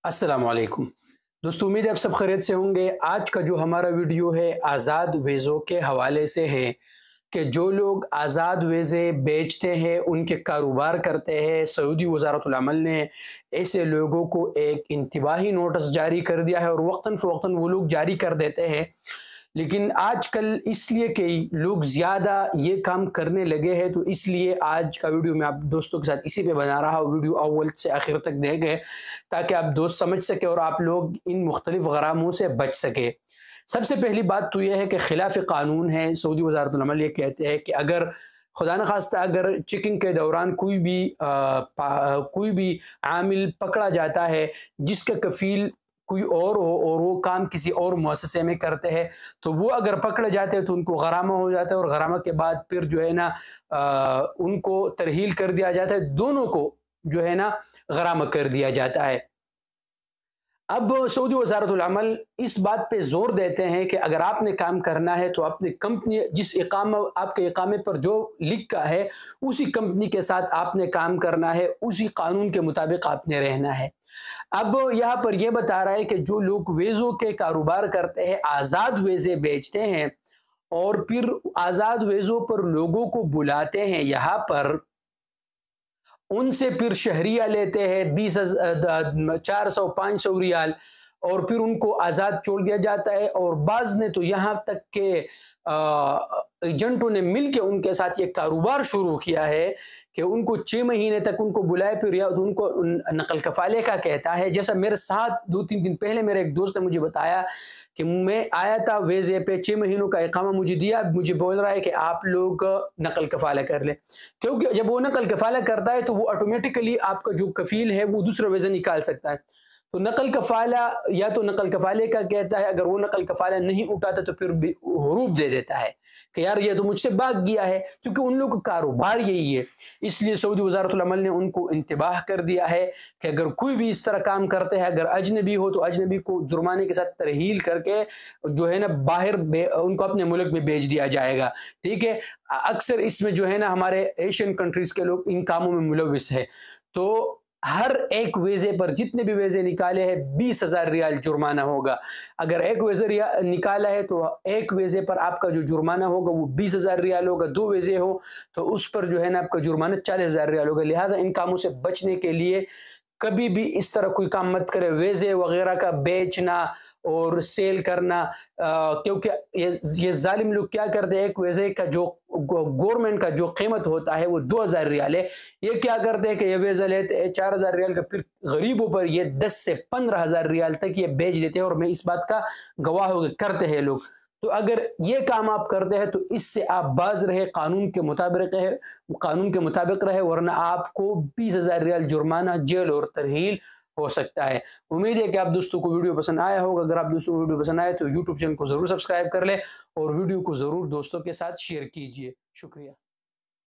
अस्सलाम वालेकुम दोस्तों, उम्मीद है आप सब खैरियत से होंगे। आज का जो हमारा वीडियो है आज़ाद वीज़ों के हवाले से है कि जो लोग आज़ाद वीज़े बेचते हैं, उनके कारोबार करते हैं, सऊदी वज़ारतुल अमल ने ऐसे लोगों को एक इंतबाही नोटिस जारी कर दिया है और वक्तन फ़वक्तन वो लोग जारी कर देते हैं। लेकिन आजकल इसलिए कि लोग ज़्यादा ये काम करने लगे हैं, तो इसलिए आज का वीडियो मैं आप दोस्तों के साथ इसी पे बना रहा हूँ। वीडियो अव्वल से आखिर तक देखें ताकि आप दोस्त समझ सके और आप लोग इन मुख्तलिफ गरामों से बच सके। सबसे पहली बात तो यह है कि खिलाफ कानून है। सऊदी वज़ारतुल अमल ये कहते हैं कि अगर खुदा न खास्ता अगर चेकिंग के दौरान कोई भी आमिल पकड़ा जाता है जिसका कफ़ील कोई और हो और वो काम किसी और मुअस्ससे में करते हैं, तो वो अगर पकड़े जाते हैं तो उनको गरामा हो जाता है और गरामा के बाद फिर जो है ना उनको तरहील कर दिया जाता है। दोनों को जो है ना गरामा कर दिया जाता है। अब सऊदी वज़ारतुल अमल इस बात पे ज़ोर देते हैं कि अगर आपने काम करना है तो अपनी कंपनी जिस इकामा आपके इकामे पर जो लिखा है उसी कंपनी के साथ आपने काम करना है, उसी कानून के मुताबिक आपने रहना है। अब यहाँ पर यह बता रहा है कि जो लोग वीज़ों के कारोबार करते हैं, आज़ाद वीज़े बेचते हैं और फिर आज़ाद वीज़ों पर लोगों को बुलाते हैं, यहाँ पर उनसे फिर शहरिया लेते हैं 400-500 रियाल और फिर उनको आज़ाद छोड़ दिया जाता है। और बाज़ ने तो यहाँ तक के एजेंटों ने मिल के उनके साथ ये कारोबार शुरू किया है कि उनको 6 महीने तक उनको बुलाए, फिर या उनको नकल कफ़ाले का कहता है। जैसा मेरे साथ 2-3 दिन पहले मेरे एक दोस्त ने मुझे बताया कि मैं आया था वीज़े पे, 6 महीनों का इकामा मुझे दिया, मुझे बोल रहा है कि आप लोग नकल कफ़ाला कर लें, क्योंकि जब वो नकल कफ़ाला करता है तो वो ऑटोमेटिकली आपका जो कफ़ील है वो दूसरा वीज़ा निकाल सकता है। तो नकल कफ़ाला या तो नकल कफ़ाले का कहता है, अगर वो नकल कफ़ाला नहीं उठाता तो फिर हरूब दे देता है कि यार ये तो मुझसे भाग गया है, क्योंकि उन लोगों का कारोबार यही है। इसलिए सऊदी वज़ारतुल अमल ने उनको इंतबाह कर दिया है कि अगर कोई भी इस तरह काम करते हैं, अगर अजनबी हो तो अजनबी को जुर्माने के साथ तरहील करके जो है ना बाहर उनको अपने मुल्क में भेज दिया जाएगा। ठीक है, अक्सर इसमें जो है ना हमारे एशियन कंट्रीज़ के लोग इन कामों में मुलविस है। तो हर एक वीज़े पर जितने भी वीज़े निकाले हैं 20,000 रियाल जुर्माना होगा। अगर एक वीज़ा निकाला है तो एक वीज़े पर आपका जो जुर्माना होगा वो 20,000 रियाल होगा। 2 वीज़े हो तो उस पर जो है ना आपका जुर्माना 40,000 रियाल होगा। लिहाजा इन कामों से बचने के लिए कभी भी इस तरह कोई काम मत करें, वीज़े वगैरह का बेचना और सेल करना, क्योंकि ये जालिम लोग क्या करते हैं, एक वीज़े का जो गवर्नमेंट का जो कीमत होता है वो 2,000 रियाल है, ये क्या करते हैं कि ये वीज़ा लेते हैं 4,000 रियाल का, फिर गरीबों पर ये 10 से 15,000 रियाल तक ये बेच देते हैं। और मैं इस बात का गवाह हो करते हैं लोग। तो अगर ये काम आप करते हैं तो इससे आप बाज रहे, कानून के मुताबिक रहे, वरना आपको 20,000 रियाल जुर्माना, जेल और तरहील हो सकता है। उम्मीद है कि आप दोस्तों को वीडियो पसंद आया होगा। अगर आप दोस्तों को वीडियो पसंद आए तो यूट्यूब चैनल को ज़रूर सब्सक्राइब कर ले और वीडियो को ज़रूर दोस्तों के साथ शेयर कीजिए। शुक्रिया।